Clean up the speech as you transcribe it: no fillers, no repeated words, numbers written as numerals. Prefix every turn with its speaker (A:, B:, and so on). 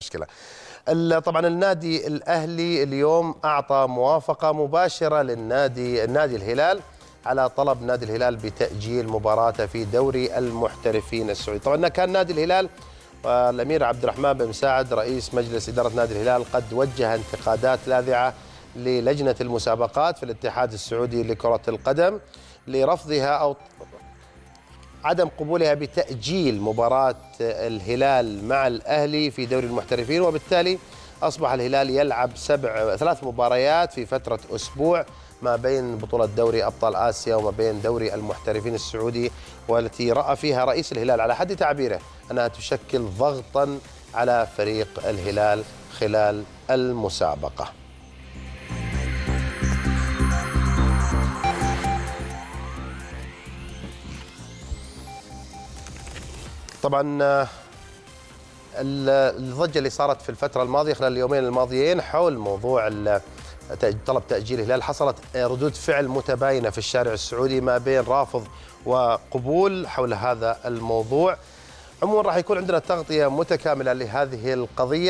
A: مشكلة. طبعا النادي الأهلي اليوم أعطى موافقة مباشرة للنادي الهلال على طلب نادي الهلال بتأجيل مباراته في دوري المحترفين السعودي. طبعا كان نادي الهلال والأمير عبد الرحمن بن مساعد رئيس مجلس إدارة نادي الهلال قد وجه انتقادات لاذعة للجنة المسابقات في الاتحاد السعودي لكرة القدم لرفضها أو عدم قبولها بتأجيل مباراة الهلال مع الأهلي في دوري المحترفين، وبالتالي أصبح الهلال يلعب 3 مباريات في فترة أسبوع ما بين بطولة دوري أبطال آسيا وما بين دوري المحترفين السعودي، والتي رأى فيها رئيس الهلال على حد تعبيره أنها تشكل ضغطا على فريق الهلال خلال المسابقة. طبعا الضجة اللي صارت في الفترة الماضية خلال اليومين الماضيين حول موضوع طلب تأجيل الهلال حصلت ردود فعل متباينة في الشارع السعودي ما بين رافض وقبول حول هذا الموضوع. عموما راح يكون عندنا تغطية متكاملة لهذه القضية.